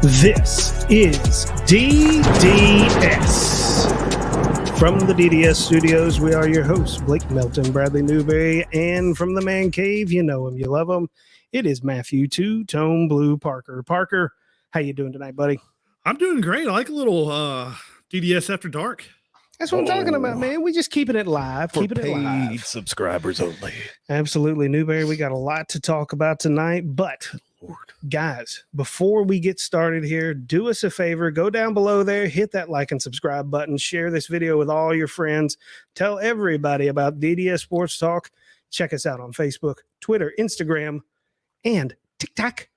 This is DDS. From the DDS studios, we are your hosts, Blake Melton, Bradley Newberry, and from the man cave, you know him, you love him. It is Matthew Two-Tone Blue Parker. Parker, how you doing tonight, buddy? I'm doing great. I like a little DDS after dark. That's what I'm talking about, man. We just keeping it live. For keeping it live. paid subscribers only. Absolutely, Newberry. We got a lot to talk about tonight, but guys, before we get started here, do us a favor, go down below there, hit that like and subscribe button, share this video with all your friends, tell everybody about DDS Sports Talk. Check us out on Facebook, Twitter, Instagram, and TikTok.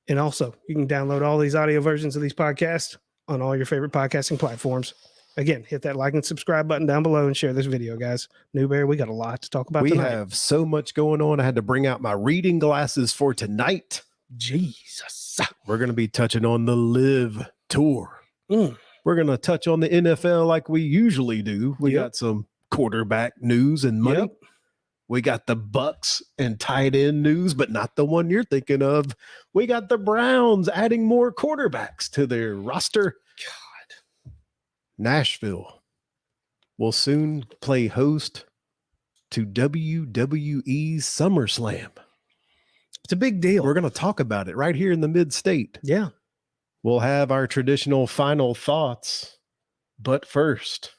And also, you can download all these audio versions of these podcasts on all your favorite podcasting platforms. Again, hit that like and subscribe button down below and share this video, guys. Newberry, we got a lot to talk about tonight. We have so much going on. I had to bring out my reading glasses for tonight. Jesus. We're going to be touching on the LIV Tour. We're going to touch on the NFL like we usually do. We got some quarterback news and money. We got the Bucks and tight end news, but not the one you're thinking of. We got the Browns adding more quarterbacks to their roster. God. Nashville will soon play host to WWE's SummerSlam. It's a big deal. We're going to talk about it right here in the mid-state. Yeah. We'll have our traditional final thoughts, but first,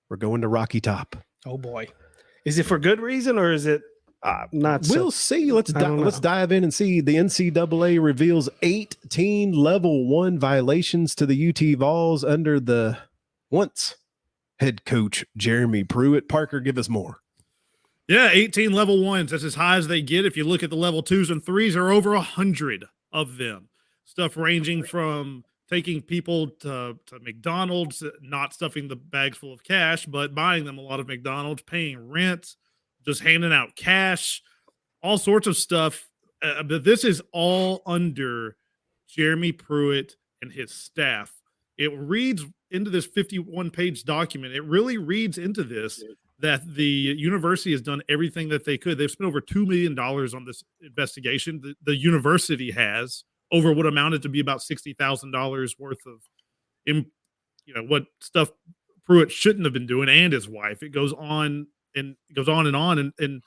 we're going to Rocky Top. Oh, boy. Is it for good reason or is it not? We'll see. Let's dive in and see. The NCAA reveals 18 level 1 violations to the UT Vols under the once head coach Jeremy Pruitt. Parker, give us more. Yeah, 18 level 1s. That's as high as they get. If you look at the level 2s and 3s, there are over 100 of them. Stuff ranging from taking people to McDonald's, not stuffing the bags full of cash, but buying them a lot of McDonald's, paying rent, just handing out cash, all sorts of stuff. But this is all under Jeremy Pruitt and his staff. It reads into this 51-page document. It really reads into this that the university has done everything that they could. They've spent over $2 million on this investigation. The university has, over what amounted to be about $60,000 worth of, what stuff Pruitt shouldn't have been doing, and his wife. It goes on and on, and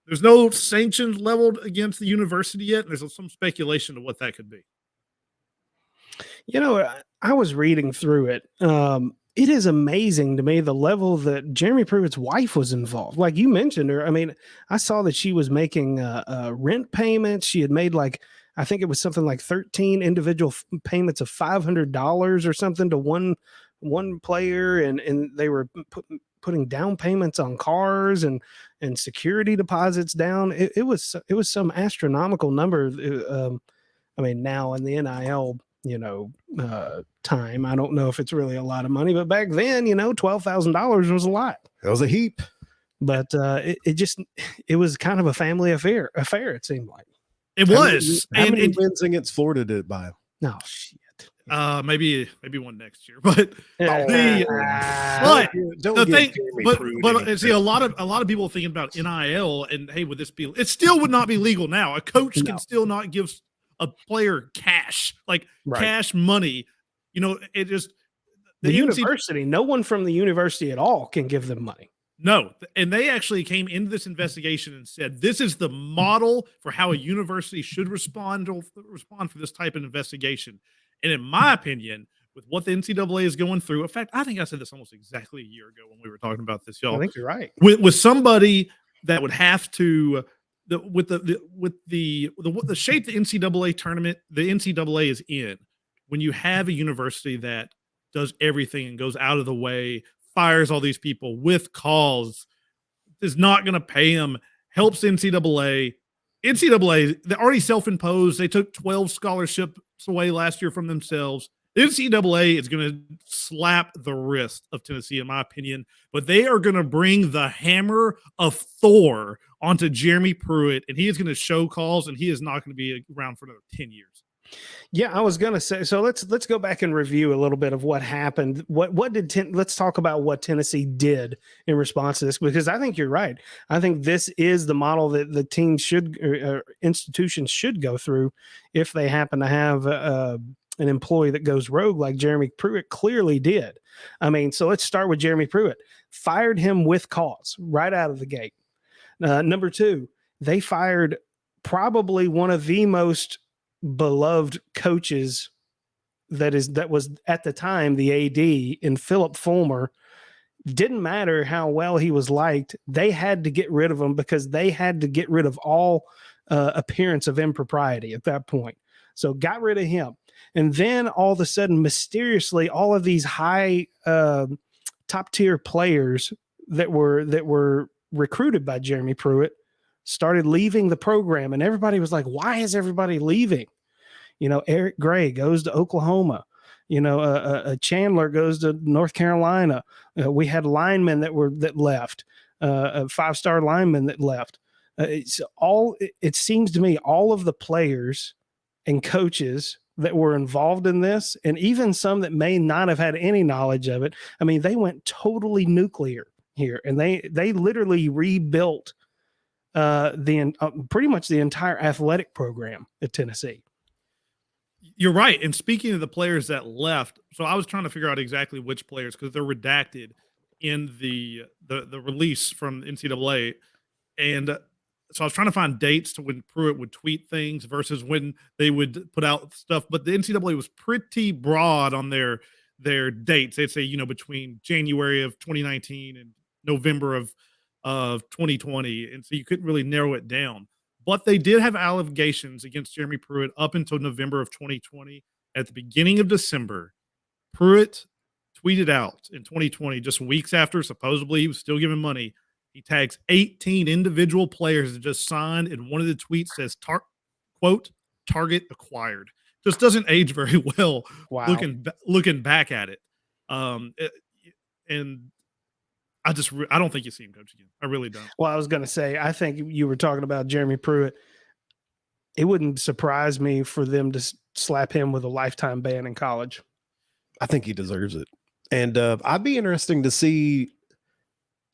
there's no sanctions leveled against the university yet. And there's some speculation of what that could be. I was reading through it. It is amazing to me the level that Jeremy Pruitt's wife was involved. Like you mentioned her. I mean, I saw that she was making rent payments. She had made I think it was something like 13 individual payments of $500 or something to one player, and they were putting down payments on cars and security deposits down. It was some astronomical number. Now in the NIL time, I don't know if it's really a lot of money, but back then, $12,000 was a lot. That was a heap. But it was kind of a family affair. It seemed like. It was. How many wins again't Florida did it by? No shit. Maybe one next year, but see, a lot of people thinking about NIL and hey, would this be? It still would not be legal now. A coach can still not give a player cash, cash money. It just the university. No one from the university at all can give them money. No, and they actually came into this investigation and said this is the model for how a university should respond for this type of investigation. And in my opinion, with what the NCAA is going through, in fact, I think I said this almost exactly a year ago when we were talking about this, y'all. I think you're right. With somebody that would have to with the shape the NCAA tournament the NCAA is in, when you have a university that does everything and goes out of the way, fires all these people with calls, is not going to pay them, helps NCAA. They're already self-imposed. They took 12 scholarships away last year from themselves. The NCAA is going to slap the wrist of Tennessee, in my opinion, but they are going to bring the hammer of Thor onto Jeremy Pruitt, and he is going to show calls, and he is not going to be around for another 10 years. Yeah, I was gonna say. So let's go back and review a little bit of what happened. Let's talk about what Tennessee did in response to this, because I think you're right. I think this is the model that the team should, or institutions should go through if they happen to have an employee that goes rogue, like Jeremy Pruitt clearly did. I mean, so let's start with Jeremy Pruitt. Fired him with cause right out of the gate. Number two, they fired probably one of the most beloved coaches that was at the time the AD in Philip Fulmer. Didn't matter how well he was liked, they had to get rid of him because they had to get rid of all appearance of impropriety at that point. So got rid of him. And then all of a sudden, mysteriously, all of these high top tier players that were recruited by Jeremy Pruitt started leaving the program, and everybody was like, why is everybody leaving? Eric Gray goes to Oklahoma. Chandler goes to North Carolina. We had linemen that left, 5-star linemen that left. It seems to me all of the players and coaches that were involved in this, and even some that may not have had any knowledge of it, I mean, they went totally nuclear here, and they literally rebuilt pretty much the entire athletic program at Tennessee. You're right. And speaking of the players that left, so I was trying to figure out exactly which players, because they're redacted in the release from NCAA. And so I was trying to find dates to when Pruitt would tweet things versus when they would put out stuff. But the NCAA was pretty broad on their dates. They'd say, between January of 2019 and November of 2020. And so you couldn't really narrow it down. But they did have allegations against Jeremy Pruitt up until November of 2020. At the beginning of December, Pruitt tweeted out in 2020, just weeks after supposedly he was still giving money, he tags 18 individual players that just signed, and one of the tweets says, quote, target acquired. Just doesn't age very well. Wow. Looking back at it. And I don't think you see him coach again. I really don't. Well, I was going to say, I think you were talking about Jeremy Pruitt. It wouldn't surprise me for them to slap him with a lifetime ban in college. I think he deserves it. And I'd be interesting to see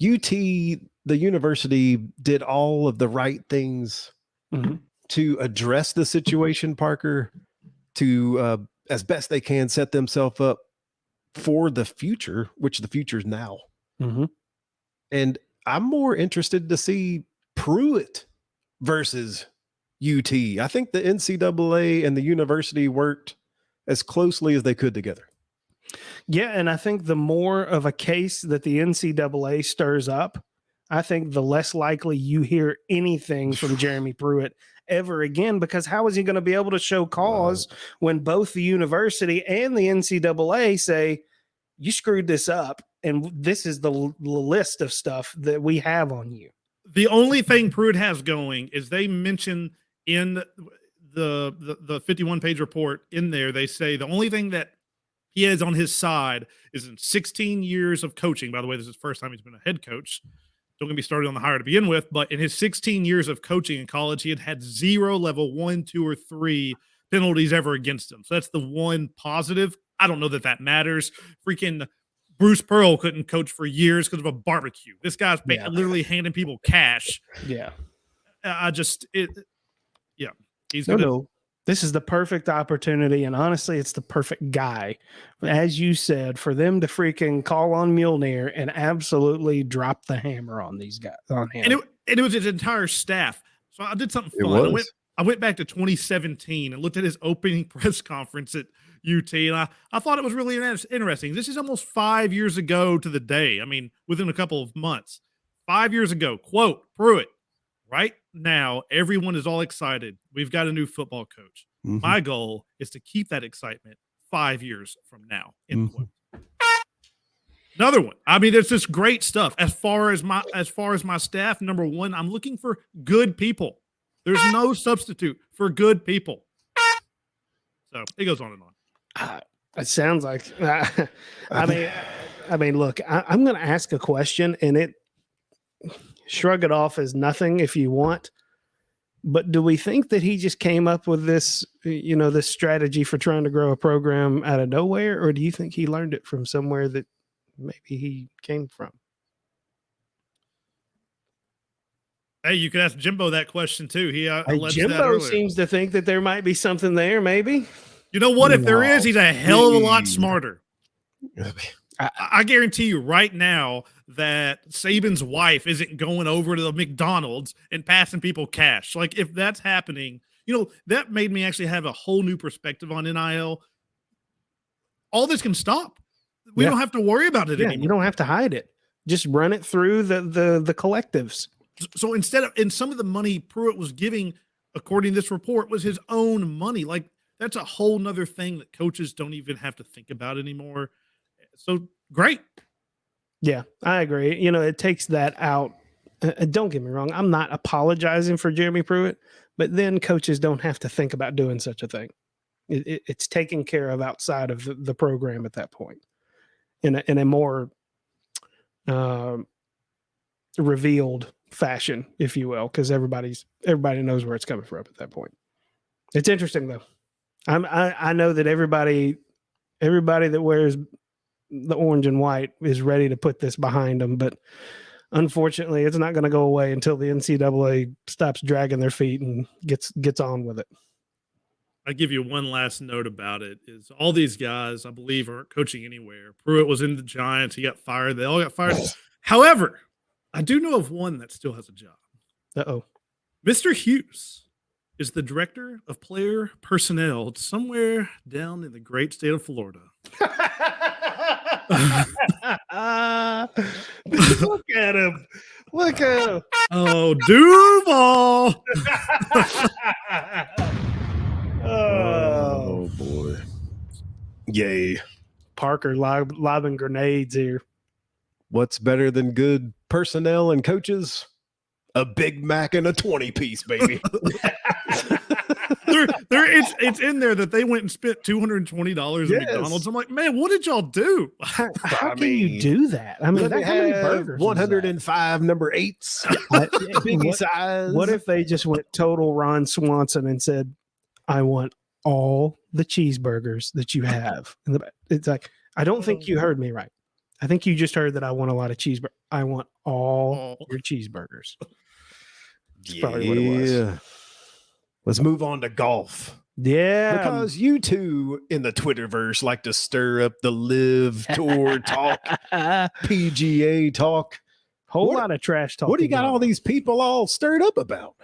UT, the university, did all of the right things to address the situation, Parker, to, as best they can, set themselves up for the future, which the future is now. Mm-hmm. And I'm more interested to see Pruitt versus UT. I think the NCAA and the university worked as closely as they could together. Yeah, and I think the more of a case that the NCAA stirs up, I think the less likely you hear anything from Jeremy Pruitt ever again, because how is he going to be able to show cause when both the university and the NCAA say, you screwed this up, and this is the list of stuff that we have on you? The only thing Pruitt has going is they mention in the 51-page report in there, they say the only thing that he has on his side is in 16 years of coaching. By the way, this is the first time he's been a head coach. Don't get me started on the hire to begin with, but in his 16 years of coaching in college, he had 0 level 1, 2, or 3 penalties ever against him. So that's the one positive. I don't know that matters. Freaking Bruce Pearl couldn't coach for years because of a barbecue. This guy's literally handing people cash. Yeah. He's no. This is the perfect opportunity, and honestly, it's the perfect guy, as you said, for them to freaking call on Mjolnir and absolutely drop the hammer on these guys. On him. And it was his entire staff. So I did something fun. I went back to 2017 and looked at his opening press conference at UT, and I thought it was really interesting. This is almost 5 years ago to the day. I mean, within a couple of months. 5 years ago, quote, Pruitt, right now, everyone is all excited. We've got a new football coach. Mm-hmm. My goal is to keep that excitement 5 years from now. End quote. Another one. I mean, there's just great stuff. As far as my staff, number one, I'm looking for good people. There's no substitute for good people. So it goes on and on. It sounds like, I mean, look, I'm going to ask a question, and shrug it off as nothing if you want. But do we think that he just came up with this, this strategy for trying to grow a program out of nowhere? Or do you think he learned it from somewhere that maybe he came from? Hey, you could ask Jimbo that question too. He alleged that Jimbo earlier. seems to think that there might be something there, maybe. You know what? If there is, he's a hell of a lot smarter. I guarantee you right now that Saban's wife isn't going over to the McDonald's and passing people cash. Like, if that's happening, that made me actually have a whole new perspective on NIL. All this can stop. We don't have to worry about it anymore. You don't have to hide it. Just run it through the collectives. So in some of the money Pruitt was giving, according to this report, was his own money. Like, that's a whole nother thing that coaches don't even have to think about anymore. So great. Yeah, I agree. It takes that out. Don't get me wrong. I'm not apologizing for Jeremy Pruitt, but then coaches don't have to think about doing such a thing. It's taken care of outside of the program at that point in a more revealed fashion, if you will, because everybody knows where it's coming from at that point. It's interesting though. I know that everybody that wears the orange and white is ready to put this behind them, but unfortunately it's not going to go away until the NCAA stops dragging their feet and gets on with it. I give you one last note about it is all these guys, I believe, aren't coaching anywhere. Pruitt was in the Giants. He got fired. They all got fired. However, I do know of one that still has a job. Uh-oh. Mr. Hughes is the director of player personnel somewhere down in the great state of Florida. Look at him. Look at him. Oh, Duval. Oh, boy. Yay. Parker lobbing grenades here. What's better than good personnel and coaches? A Big Mac and a 20-piece, baby. It's in there that they went and spent $220 at McDonald's. I'm like, man, what did y'all do? How can you do that? I mean, how many burgers? 105 number 8s, biggie size. What if they just went total Ron Swanson and said, "I want all the cheeseburgers that you have"? It's like, I don't think you heard me right. I think you just heard that I want a lot of cheeseburgers. I want all your cheeseburgers. That's probably what it was. Let's move on to golf. Yeah. Because you two in the Twitterverse like to stir up the LIV Tour talk, PGA talk. Whole lot of trash talk. What do you got all these people all stirred up about?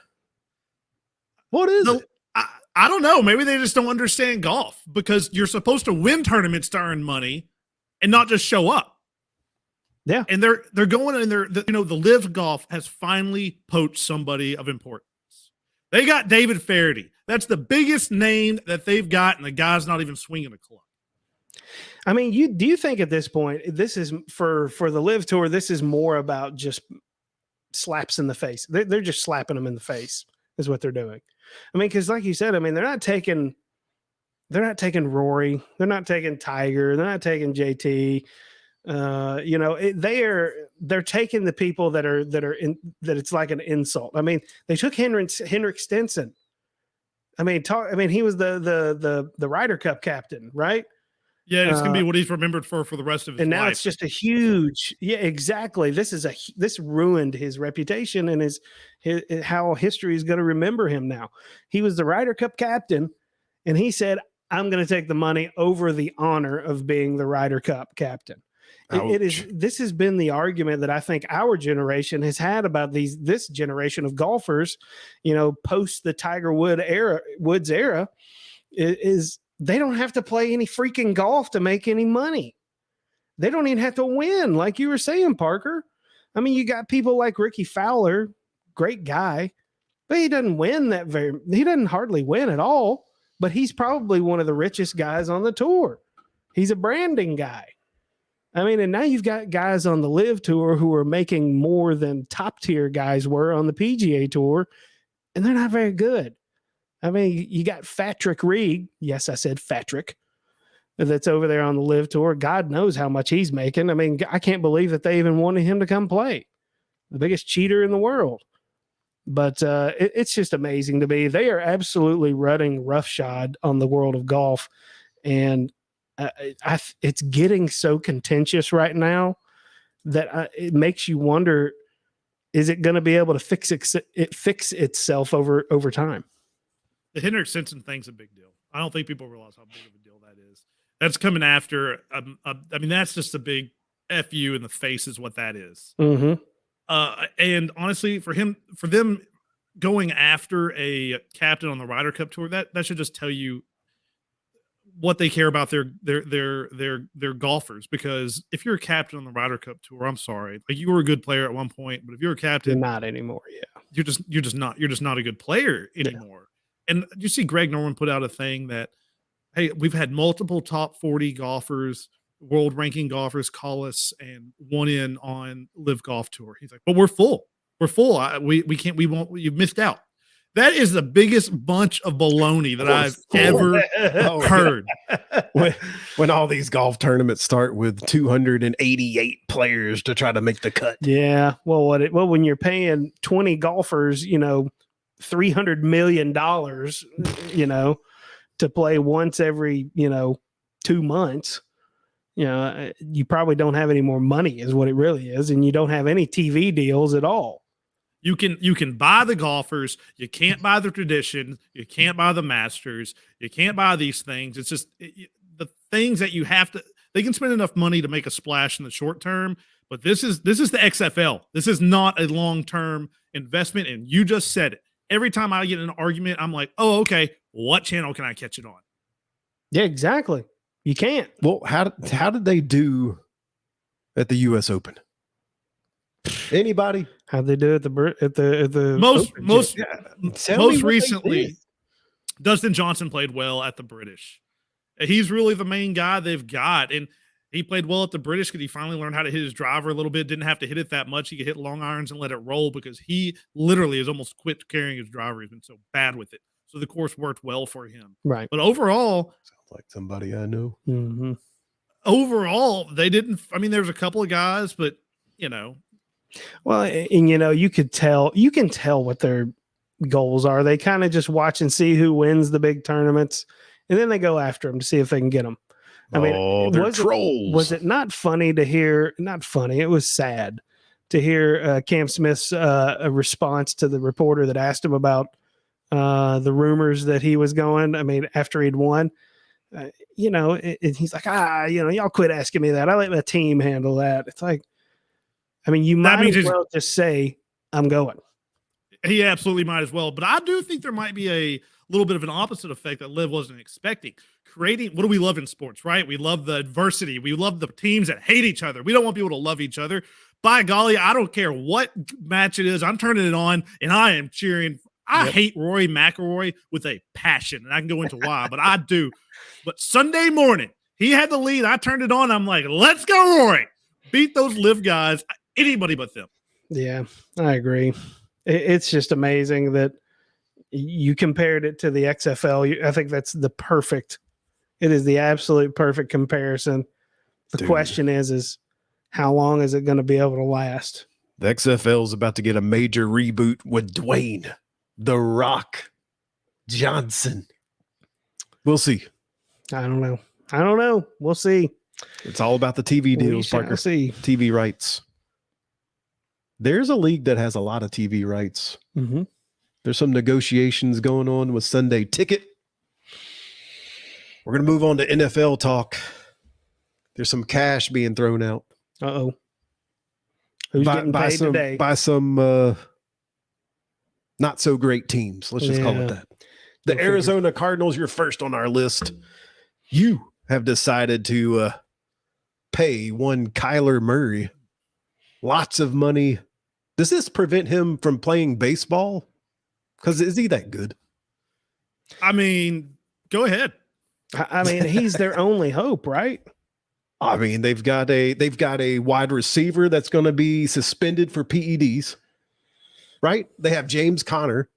What is it? I don't know. Maybe they just don't understand golf because you're supposed to win tournaments to earn money and not just show up. Yeah. And they're going in there. The LIV Golf has finally poached somebody of importance. They got David Faraday. That's the biggest name that they've got, and the guy's not even swinging a club. I mean, do you think at this point, this is for the LIV Tour, this is more about just slaps in the face? They're just slapping them in the face is what they're doing. I mean, because like you said, I mean, they're not taking Rory, they're not taking Tiger, they're not taking JT. They're taking the people that it's like an insult. I mean, they took Henrik Stenson. I mean, he was the Ryder Cup captain, right? Yeah, it's gonna be what he's remembered for the rest of his life. And now it's just a huge, exactly. This ruined his reputation and his how history is going to remember him now. He was the Ryder Cup captain, and he said, "I'm going to take the money over the honor of being the Ryder Cup captain." This has been the argument that I think our generation has had about this generation of golfers, post the Tiger Woods era, is they don't have to play any freaking golf to make any money. They don't even have to win, like you were saying, Parker. I mean, you got people like Ricky Fowler, great guy, but he doesn't win he doesn't hardly win at all, but he's probably one of the richest guys on the tour. He's a branding guy. I mean, and now you've got guys on the LIV Tour who are making more than top tier guys were on the PGA Tour, and they're not very good. I mean, you got Patrick Reed. Yes, I said Patrick. That's over there on the LIV Tour. God knows how much he's making. I mean, I can't believe that they even wanted him to come play. The biggest cheater in the world. But it's just amazing to me. They are absolutely running roughshod on the world of golf, and it's getting so contentious right now that it makes you wonder: is it going to be able to fix itself over time? The Henrik Stenson thing's a big deal. I don't think people realize how big of a deal that is. That's coming after. I mean, that's just a big FU in the face, is what that is. Mm-hmm. And honestly, for them going after a captain on the Ryder Cup tour, that should just tell you what they care about their golfers. Because if you're a captain on the Ryder Cup tour, I'm sorry, like, you were a good player at one point, but if you're a captain, you're not anymore. Yeah, you're just not a good player anymore. Yeah. And you see Greg Norman put out a thing that, hey, we've had multiple top 40 golfers, world ranking golfers call us and want in on LIV Golf Tour. He's like, but we're full. We're full. We can't, we won't, you've missed out. That is the biggest bunch of baloney that I've ever heard. When all these golf tournaments start with 288 players to try to make the cut. Yeah. Well, when you're paying 20 golfers, $300 million, to play once every, 2 months, you probably don't have any more money, is what it really is. And you don't have any TV deals at all. You can buy the golfers. You can't buy the tradition. You can't buy the Masters. You can't buy these things. It's just the things that you have to. They can spend enough money to make a splash in the short term, but this is the XFL. This is not a long-term investment. And you just said it. Every time I get in an argument, I'm like, oh, okay, what channel can I catch it on? Yeah, exactly. You can't. Well, how did they do at the U.S. Open? Anybody? How'd they do at the most recently? Dustin Johnson played well at the British. He's really the main guy they've got, and he played well at the British because he finally learned how to hit his driver a little bit. Didn't have to hit it that much. He could hit long irons and let it roll because he literally has almost quit carrying his driver. He's been so bad with it. So the course worked well for him. Right. But overall, sounds like somebody I know. Mm-hmm. Overall, they didn't. I mean, there's a couple of guys, but Well, and you can tell what their goals are. They kind of just watch and see who wins the big tournaments, and then they go after them to see if they can get them. I mean, they're trolls. Was it not funny to hear? Not funny. It was sad to hear Cam Smith's a response to the reporter that asked him about the rumors that he was going. I mean, after he'd won, he's like, y'all quit asking me that. I let my team handle that. It's like, I mean, you might as well just say, I'm going. He absolutely might as well. But I do think there might be a little bit of an opposite effect that LIV wasn't expecting. Creating, what do we love in sports, right? We love the adversity. We love the teams that hate each other. We don't want people to love each other. By golly, I don't care what match it is. I'm turning it on, and I am cheering. I hate Rory McIlroy with a passion, and I can go into why, but I do. But Sunday morning, he had the lead. I turned it on. I'm like, let's go, Rory. Beat those LIV guys. Anybody but them. Yeah, I agree. It's just amazing that you compared it to the XFL. I think that's it is the absolute perfect comparison. The question is how long is it going to be able to last? The XFL is about to get a major reboot with Dwayne "The Rock" Johnson. We'll see. I don't know. We'll see. It's all about the TV deals, Parker. See. TV rights. There's a league that has a lot of TV rights. Mm-hmm. There's some negotiations going on with Sunday Ticket. We're going to move on to NFL talk. There's some cash being thrown out. Uh-oh. Who's getting paid today? By some not so great teams. Let's just call it that. The Arizona Cardinals, you're first on our list. You have decided to pay one Kyler Murray lots of money. Does this prevent him from playing baseball? Because is he that good? I mean, go ahead. I mean, he's their only hope, right? I mean, they've got a wide receiver that's going to be suspended for PEDs, right? They have James Conner.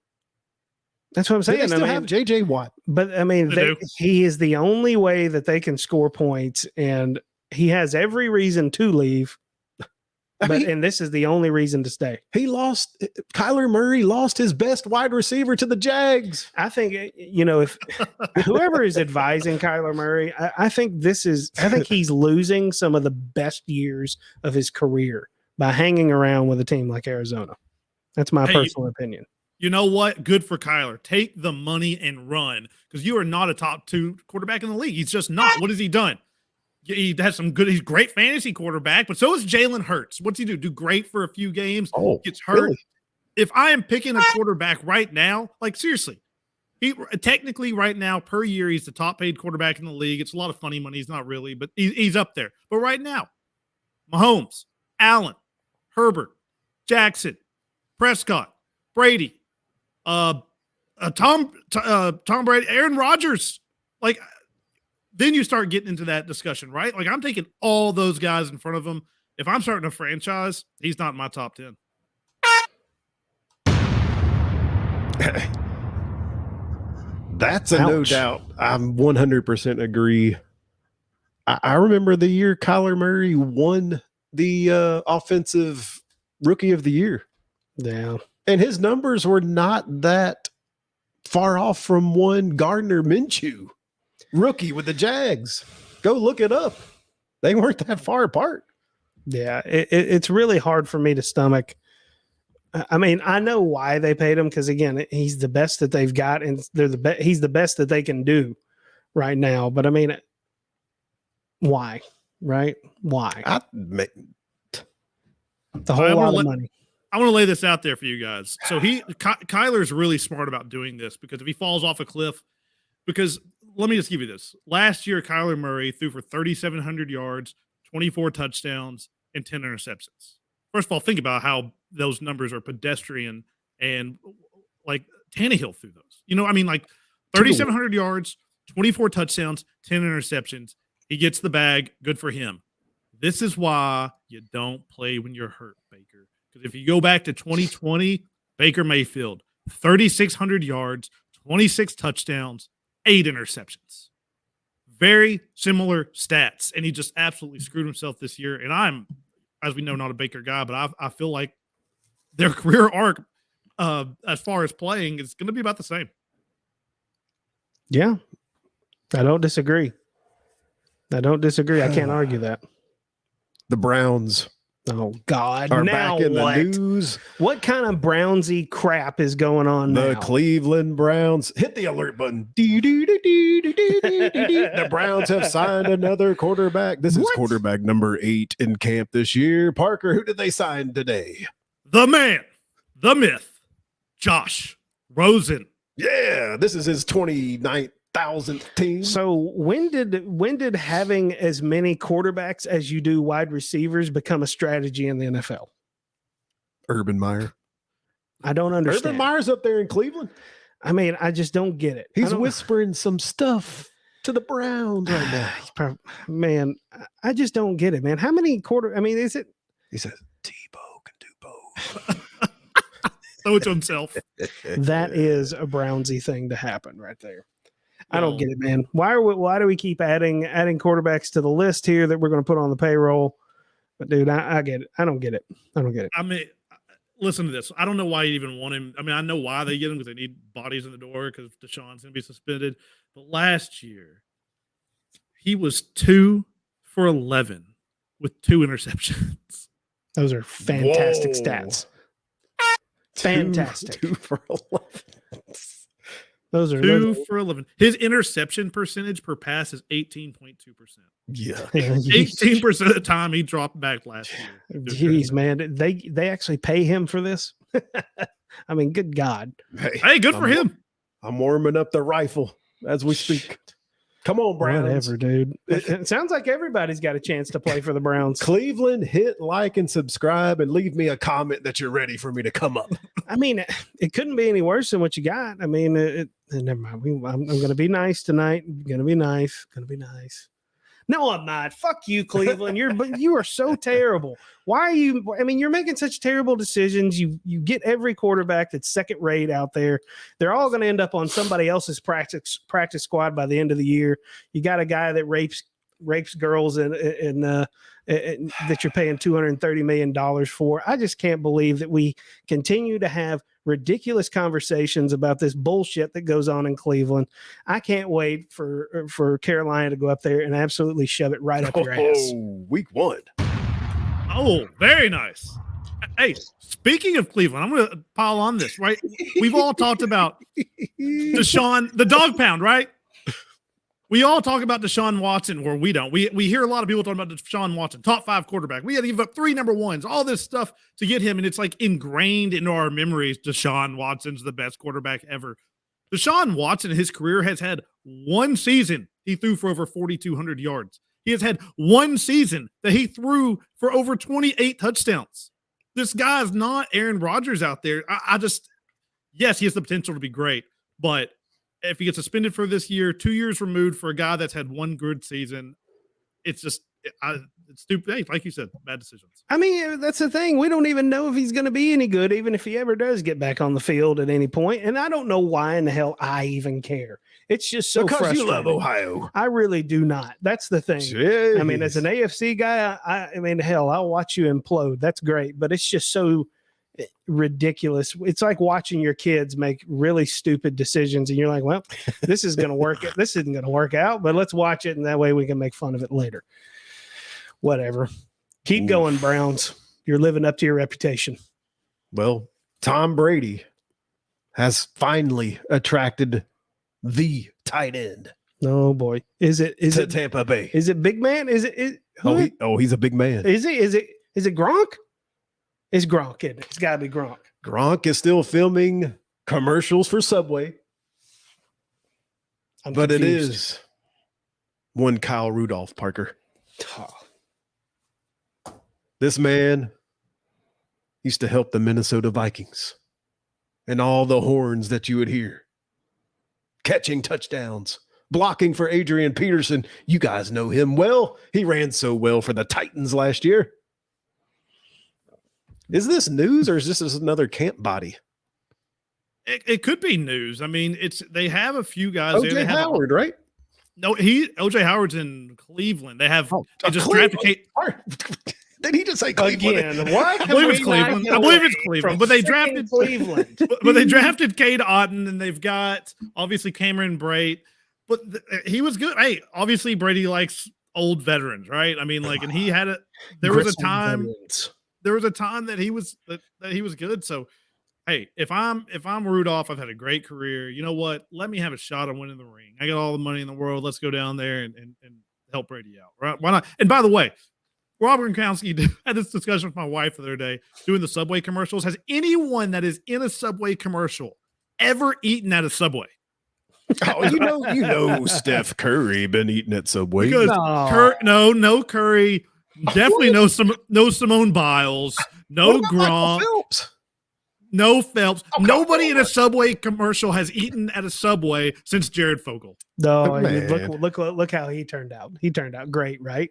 That's what I'm saying. They still have JJ Watt. But I mean, he is the only way that they can score points, and he has every reason to leave. And this is the only reason to stay. Kyler Murray lost his best wide receiver to the Jags. I think, if whoever is advising Kyler Murray, I think he's losing some of the best years of his career by hanging around with a team like Arizona. That's my personal opinion. You know what? Good for Kyler. Take the money and run, because you are not a top 2 quarterback in the league. He's just not. What has he done? He has he's a great fantasy quarterback, but so is Jalen Hurts. What's he do? Do great for a few games, gets hurt. Really? If I am picking a quarterback right now, like seriously, he technically right now per year, he's the top paid quarterback in the league. It's a lot of funny money. He's not really, but he's up there. But right now, Mahomes, Allen, Herbert, Jackson, Prescott, Brady, Tom Brady, Aaron Rodgers, like, then you start getting into that discussion, right? Like, I'm taking all those guys in front of him. If I'm starting a franchise, he's not in my top 10. That's a no doubt. I'm 100% agree. I remember the year Kyler Murray won the offensive rookie of the year. Yeah. And his numbers were not that far off from one Gardner Minshew rookie with the Jags. Go look it up. They weren't that far apart. Yeah, it's really hard for me to stomach. I mean, I know why they paid him, because again, he's the best that they've got, and he's the best that they can do right now. But I mean, why? Right? Why? The whole lot of money. I want to lay this out there for you guys. So Kyler's really smart about doing this, because if he falls off a cliff, because let me just give you this. Last year, Kyler Murray threw for 3,700 yards, 24 touchdowns, and 10 interceptions. First of all, think about how those numbers are pedestrian, and like Tannehill threw those. I mean, like 3,700 yards, 24 touchdowns, 10 interceptions. He gets the bag. Good for him. This is why you don't play when you're hurt, Baker. Because if you go back to 2020, Baker Mayfield, 3,600 yards, 26 touchdowns, 8 interceptions. Very similar stats. And he just absolutely screwed himself this year. And I'm, as we know, not a Baker guy, but I feel like their career arc as far as playing is going to be about the same. Yeah. I don't disagree. I can't argue that. The Browns. Oh, God. Are now back in what? the news. What kind of Brownsy crap is going on now? The Cleveland Browns. Hit the alert button. The Browns have signed another quarterback. This is quarterback number 8 in camp this year. Parker, who did they sign today? The man, the myth, Josh Rosen. Yeah, this is his 29,000th team. So when did having as many quarterbacks as you do wide receivers become a strategy in the NFL? Urban Meyer. I don't understand. Urban Meyer's up there in Cleveland. I mean, I just don't get it. He's whispering some stuff to the Browns right now. Man, I just don't get it, man. How many is it? He says, Tebow can do both. Throw it to himself. That is a Brownsy thing to happen right there. I don't get it, man. Why do we keep adding quarterbacks to the list here that we're going to put on the payroll? But dude, I get it. I don't get it. I mean, listen to this. I don't know why you even want him. I mean, I know why they get him, because they need bodies in the door because Deshaun's going to be suspended. But last year, he was 2 for 11 with 2 interceptions. Those are fantastic stats. Fantastic. 2 for 11. Those are 2 for 11. His interception percentage per pass is 18.2%. Yeah. 18% of the time he dropped back last year. Jeez, man. They actually pay him for this? I mean, good God. Hey, good for him. I'm warming up the rifle as we speak. Come on, Browns. Whatever, dude. It sounds like everybody's got a chance to play for the Browns. Cleveland, hit like and subscribe and leave me a comment that you're ready for me to come up. I mean, it couldn't be any worse than what you got. I mean, never mind. I'm going to be nice tonight. Going to be nice. No, I'm not. Fuck you, Cleveland. You are so terrible. Why are you? I mean, you're making such terrible decisions. You get every quarterback that's second rate out there. They're all going to end up on somebody else's practice squad by the end of the year. You got a guy that rapes rapes girls and that you're paying $230 million for. I just can't believe that we continue to have ridiculous conversations about this bullshit that goes on in Cleveland. I can't wait for Carolina to go up there and absolutely shove it right up your ass. Week 1. Oh, very nice. Hey, speaking of Cleveland, I'm going to pile on this, right? We've all talked about Deshaun, the dog pound, right? We all talk about Deshaun Watson, or we don't. We hear a lot of people talking about Deshaun Watson, top 5 quarterback. We had to give up 3 number 1s, all this stuff to get him, and it's like ingrained into our memories. Deshaun Watson's the best quarterback ever. Deshaun Watson in his career has had 1 season he threw for over 4,200 yards. He has had 1 season that he threw for over 28 touchdowns. This guy is not Aaron Rodgers out there. Yes, he has the potential to be great, but if he gets suspended for this year, 2 years removed for a guy that's had 1 good season, it's just it's stupid. Hey, like you said, bad decisions. I mean, that's the thing. We don't even know if he's going to be any good, even if he ever does get back on the field at any point. And I don't know why in the hell I even care. It's just so frustrating. You love Ohio. I really do not. That's the thing. Jeez. I mean, as an AFC guy, I mean, hell, I'll watch you implode. That's great. But it's just so ridiculous. It's like watching your kids make really stupid decisions. And you're like, well, this is going to work. This isn't going to work out, but let's watch it. And that way we can make fun of it later. Whatever. Keep going, Browns. You're living up to your reputation. Well, Tom Brady has finally attracted the tight end. Oh boy. Is it Tampa Bay? Is it big man? Is it he's a big man. Is it Gronk? It's Gronk, isn't it? It's gotta be Gronk. Gronk is still filming commercials for Subway. But it is one Kyle Rudolph, Parker. Oh. This man used to help the Minnesota Vikings and all the horns that you would hear. Catching touchdowns, blocking for Adrian Peterson. You guys know him well. He ran so well for the Titans last year. Is this news or is this another camp body? It could be news. I mean, they have a few guys O.J. there. Howard, right? No, OJ Howard's in Cleveland. They have they just Cleveland. drafted Did he just say Cleveland? Again, why I believe it's Cleveland. I believe it's Cleveland. But they drafted Cleveland. but they drafted Cade Otton, and they've got obviously Cameron Brate. But he was good. Hey, obviously Brady likes old veterans, right? I mean, like, and he had there was a time that he was good. So hey, if I'm Rudolph, I've had a great career. You know what? Let me have a shot on winning the ring. I got all the money in the world. Let's go down there and help Brady out. Right? Why not? And by the way, Rob Gronkowski had this discussion with my wife the other day doing the Subway commercials. Has anyone that is in a Subway commercial ever eaten at a Subway? Oh, you know, Steph Curry been eating at Subway. Because no Curry, definitely no Simone Biles, no Gronk, no Phelps. Nobody in a Subway commercial has eaten at a Subway since Jared Fogle. No, look how he turned out. He turned out great, right?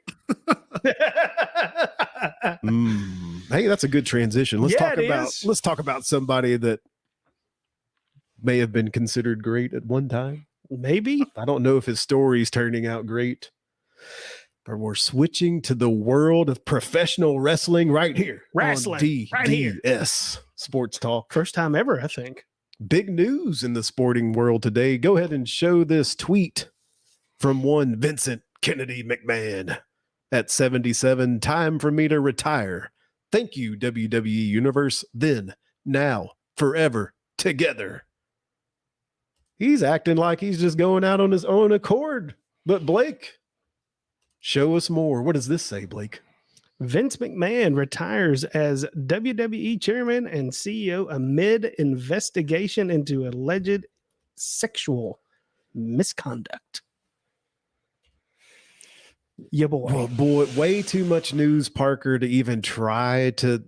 Hey, that's a good transition. Let's talk about somebody that may have been considered great at one time. Maybe. I don't know if his story's turning out great. But we're switching to the world of professional wrestling right here. Wrestling. DDS Sports Talk. First time ever, I think. Big news in the sporting world today. Go ahead and show this tweet from one Vincent Kennedy McMahon at 77. Time for me to retire. Thank you, WWE Universe. Then, now, forever, together. He's acting like he's just going out on his own accord. But Blake, show us more. What does this say, Blake? Vince McMahon retires as WWE chairman and CEO amid investigation into alleged sexual misconduct. Yeah, boy. Oh, boy, way too much news, Parker, to even try to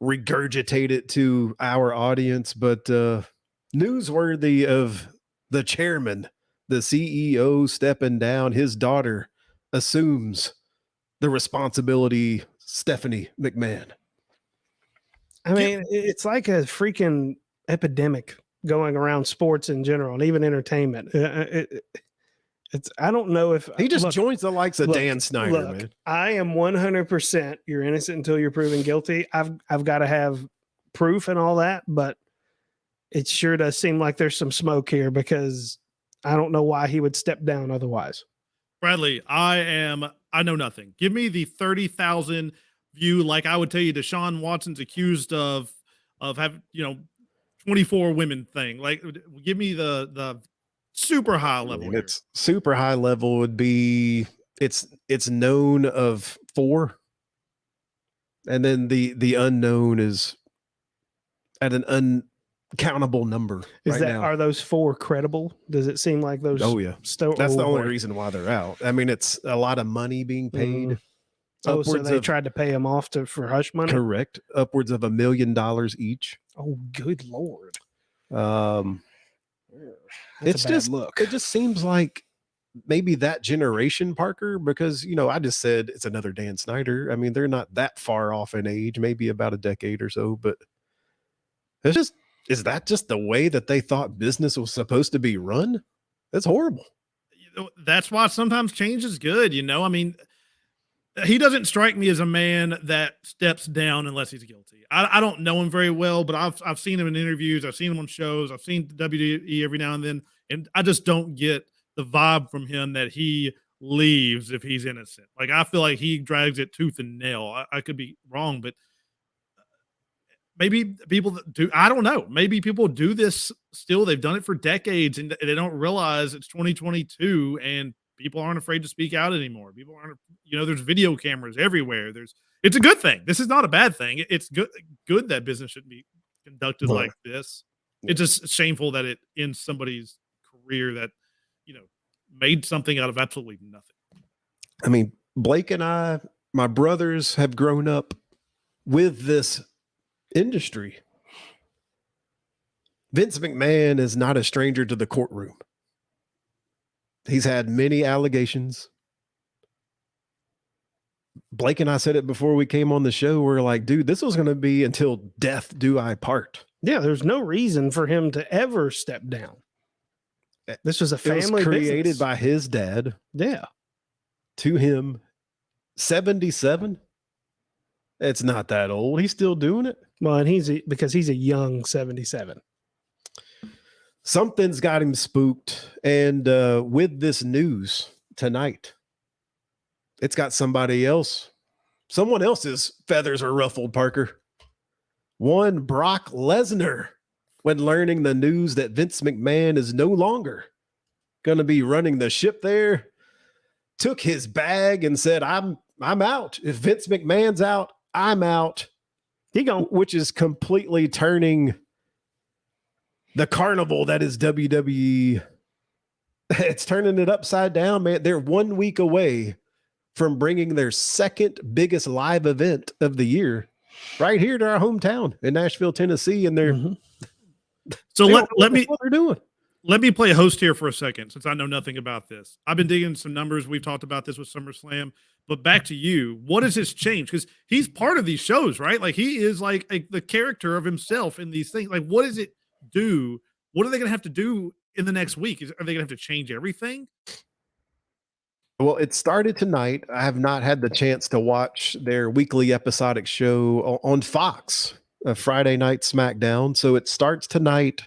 regurgitate it to our audience, but newsworthy of the chairman, the CEO stepping down. His daughter assumes the responsibility, Stephanie McMahon. I mean, it's like a freaking epidemic going around sports in general and even entertainment. I don't know if he just joins the likes of Dan Snyder, man. I am 100% you're innocent until you're proven guilty. I've got to have proof and all that, but it sure does seem like there's some smoke here because I don't know why he would step down otherwise. Bradley, I know nothing. Give me the 30,000 view, like I would tell you Deshaun Watson's accused of having, 24 women thing. Like, give me the super high level. It's super high level would be it's known of 4, and then the unknown is at an uncountable number. Are those 4 credible? Does it seem like those? Oh yeah, that's the only reason why they're out. I mean, it's a lot of money being paid. So they tried to pay him off for hush money. Correct, upwards of $1 million each. Oh, good Lord. It just seems like maybe that generation, Parker, because I just said it's another Dan Snyder. I mean, they're not that far off in age, maybe about a decade or so, but is that just the way that they thought business was supposed to be run? That's horrible. That's why sometimes change is good. I mean, he doesn't strike me as a man that steps down unless he's guilty. I don't know him very well, but I've seen him in interviews. I've seen him on shows. I've seen WWE every now and then, and I just don't get the vibe from him that he leaves if he's innocent. Like, I feel like he drags it tooth and nail. I could be wrong, but maybe people do. I don't know. Maybe people do this still. They've done it for decades, and they don't realize it's 2022 and people aren't afraid to speak out anymore. People aren't, there's video cameras everywhere. It's a good thing. This is not a bad thing. It's good that business shouldn't be conducted like this. It's just shameful that it ends somebody's career that, made something out of absolutely nothing. I mean, Blake and I, my brothers, have grown up with this industry. Vince McMahon is not a stranger to the courtroom. He's had many allegations. Blake and I said it before we came on the show. We're like, dude, this was going to be until death do I part. Yeah, there's no reason for him to ever step down. This was a family created business by his dad. Yeah. To him, 77. It's not that old. He's still doing it. Well, and because he's a young 77. Something's got him spooked. And with this news tonight, it's got someone else's feathers are ruffled, Parker. One Brock Lesnar, when learning the news that Vince McMahon is no longer going to be running the ship there, took his bag and said, I'm out. If Vince McMahon's out, I'm out. Which is completely turning the carnival that is WWE. It's turning it upside down, man. They're 1 week away from bringing their second biggest live event of the year right here to our hometown in Nashville, Tennessee. And they're so let me what they're doing. Let me play host here for a second, since I know nothing about this. I've been digging some numbers. We've talked about this with SummerSlam, but back to you. What does this change? Because he's part of these shows, right? Like, he is like the character of himself in these things. Like, what does it do? What are they going to have to do in the next week? Are they going to have to change everything? Well, it started tonight. I have not had the chance to watch their weekly episodic show on Fox, a Friday night SmackDown. So it starts tonight.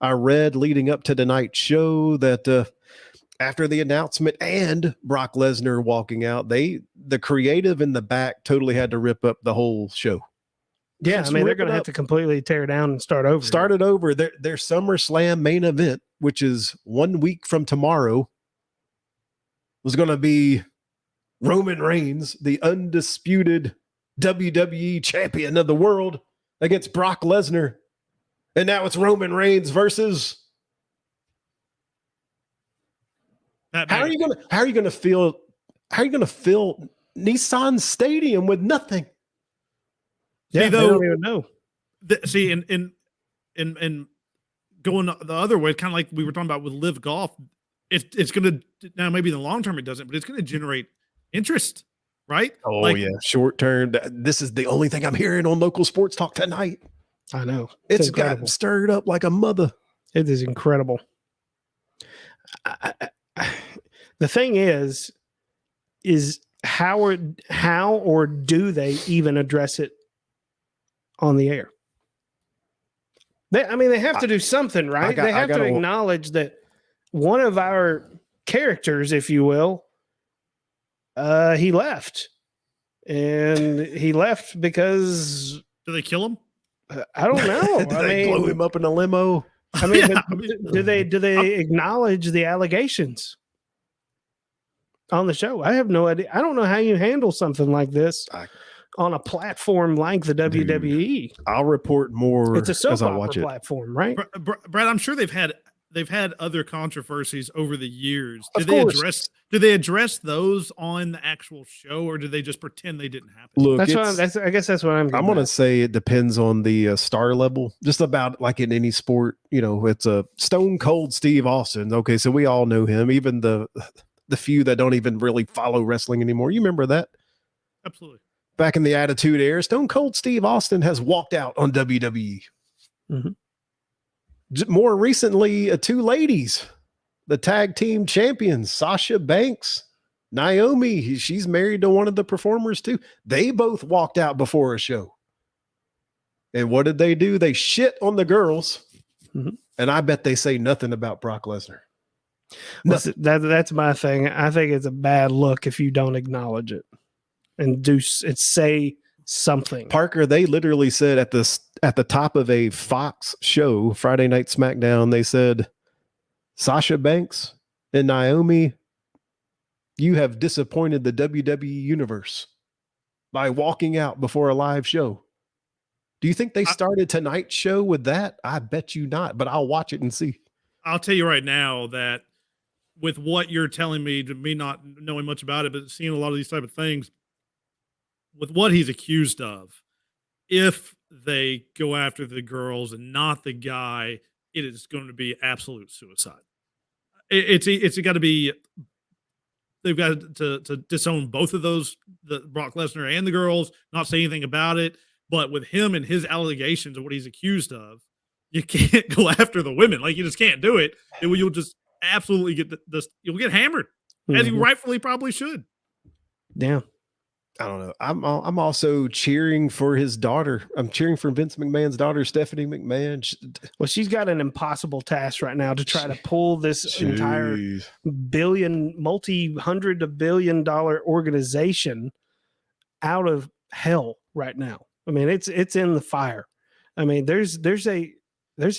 I read leading up to tonight's show that after the announcement and Brock Lesnar walking out, the creative in the back totally had to rip up the whole show. Yeah, I mean, they're going to have to completely tear down and start over. Start it over. Their SummerSlam main event, which is 1 week from tomorrow, was going to be Roman Reigns, the undisputed WWE champion of the world, against Brock Lesnar. And now it's Roman Reigns versus. How are you going to fill Nissan Stadium with nothing? Yeah, they don't even know. See, in going the other way, kind of like we were talking about with LIV Golf, it's going to, now maybe in the long term it doesn't, but it's going to generate interest, right? Oh, yeah, short term. This is the only thing I'm hearing on local sports talk tonight. I know. It's gotten stirred up like a mother. It is incredible. The thing is how or do they even address it on the air? They have to do something, right? They have to acknowledge that one of our characters, if you will, he left. And he left because... Do they kill him? I don't know. Do they blow him up in a limo? Do they acknowledge the allegations on the show? I have no idea. I don't know how you handle something like this on a platform like the WWE. I'll report more. It's a soap opera platform, right? Brad, I'm sure they've had other controversies over the years. Do they address those on the actual show, or do they just pretend they didn't happen? Look, I guess that's what I'm going to say. It depends on the star level, just about like in any sport. It's a Stone Cold Steve Austin. Okay, so we all know him, even the few that don't even really follow wrestling anymore. You remember that? Absolutely. Back in the Attitude Era, Stone Cold Steve Austin has walked out on WWE. Mm-hmm. More recently, two ladies, the tag team champions, Sasha Banks, Naomi. She's married to one of the performers too. They both walked out before a show. And what did they do? They shit on the girls. Mm-hmm. And I bet they say nothing about Brock Lesnar. That's my thing. I think it's a bad look if you don't acknowledge it and say something. Parker, they literally said at the top of a Fox show, Friday Night SmackDown, they said, Sasha Banks and Naomi, you have disappointed the WWE universe by walking out before a live show. Do you think they started tonight's show with that? I bet you not, but I'll watch it and see. I'll tell you right now that with what you're telling me, to me not knowing much about it, but seeing a lot of these type of things, with what he's accused of, if they go after the girls and not the guy, it is going to be absolute suicide. It's got to be, they've got to disown both of those, the Brock Lesnar and the girls, not say anything about it. But with him and his allegations of what he's accused of, you can't go after the women. Like, you just can't do it. You'll just absolutely get you'll get hammered, as you rightfully probably should. Yeah. I don't know. I'm also cheering for his daughter. I'm cheering for Vince McMahon's daughter, Stephanie McMahon. She's got an impossible task right now to try to pull this entire multi-hundred billion dollar organization out of hell right now. I mean, it's in the fire. I mean, there's a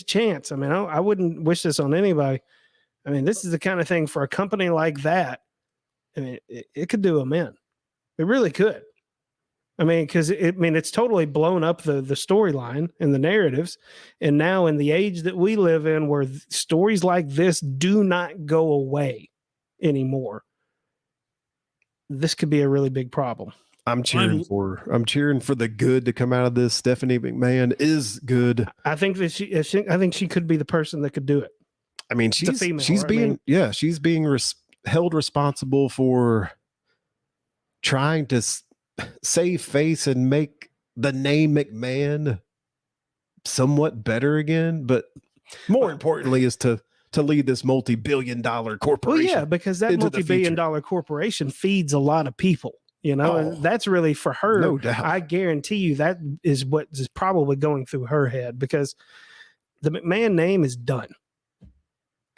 chance. I mean, I wouldn't wish this on anybody. I mean, this is the kind of thing for a company like that. I mean, it could do them in. It really could. I mean, because it's totally blown up the storyline and the narratives. And now in the age that we live in, where stories like this do not go away anymore, this could be a really big problem. I'm cheering for the good to come out of this. Stephanie McMahon is good. I think that she could be the person that could do it. I mean, she's being held responsible for trying to save face and make the name McMahon somewhat better again, but more importantly is to lead this multi-billion-dollar corporation. Well, yeah, because that multi-billion-dollar corporation feeds a lot of people, and that's really for her. No doubt. I guarantee you that is what is probably going through her head, because the McMahon name is done.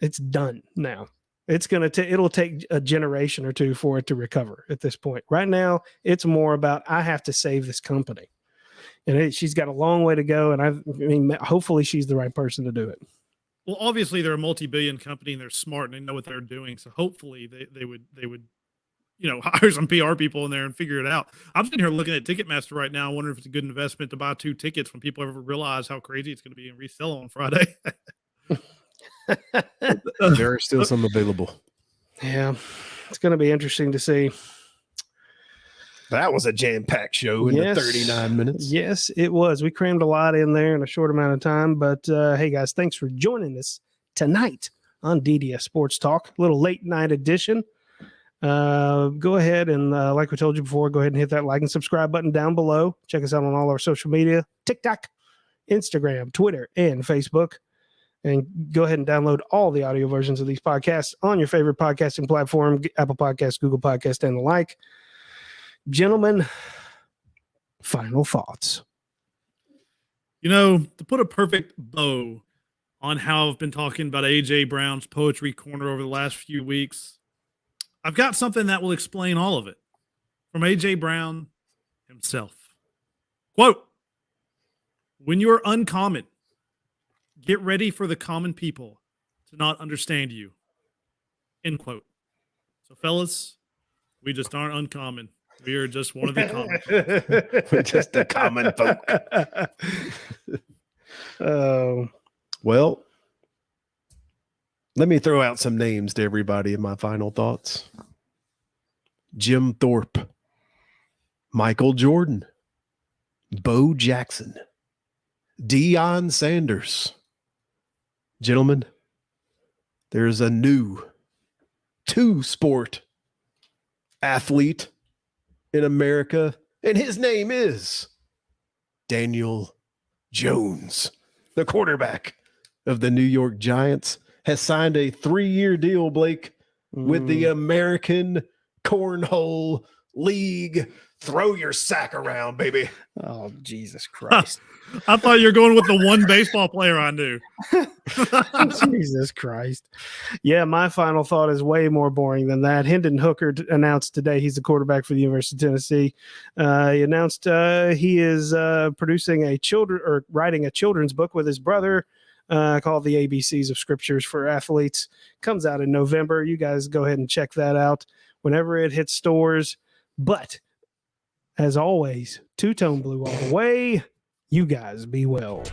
It's done now. It'll take a generation or two for it to recover at this point. Right now, it's more about, I have to save this company. And she's got a long way to go. And hopefully she's the right person to do it. Well, obviously they're a multi-billion company and they're smart and they know what they're doing. So hopefully they would hire some PR people in there and figure it out. I'm sitting here looking at Ticketmaster right now. I wonder if it's a good investment to buy 2 tickets when people ever realize how crazy it's going to be and resell on Friday. There are still some available. Yeah, it's going to be interesting to see. That was a jam-packed show in the 39 minutes. Yes, it was. We crammed a lot in there in a short amount of time. But hey, guys, thanks for joining us tonight on DDS Sports Talk. A little late night edition. Go ahead and, like we told you before, go ahead and hit that like and subscribe button down below. Check us out on all our social media, TikTok, Instagram, Twitter, and Facebook. And go ahead and download all the audio versions of these podcasts on your favorite podcasting platform, Apple Podcasts, Google Podcasts, and the like. Gentlemen, final thoughts. You know, to put a perfect bow on how I've been talking about A.J. Brown's poetry corner over the last few weeks, I've got something that will explain all of it from A.J. Brown himself. Quote, "When you're uncommon, get ready for the common people to not understand you." End quote. So, fellas, we just aren't uncommon. We are just one of the common folk. We're just the common folk. Well, let me throw out some names to everybody in my final thoughts. Jim Thorpe, Michael Jordan, Bo Jackson, Deion Sanders. Gentlemen, there's a new two-sport athlete in America, and his name is Daniel Jones, the quarterback of the New York Giants, has signed a 3-year deal, Blake, with the American Cornhole League. Throw your sack around, baby. Oh, Jesus Christ. I thought you were going with the one baseball player I knew. Jesus Christ. Yeah, my final thought is way more boring than that. Hendon Hooker announced today he's the quarterback for the University of Tennessee. He announced he is writing a children's book with his brother called The ABCs of Scriptures for Athletes. Comes out in November. You guys go ahead and check that out whenever it hits stores. But as always, two-tone blue all the way. You guys be well.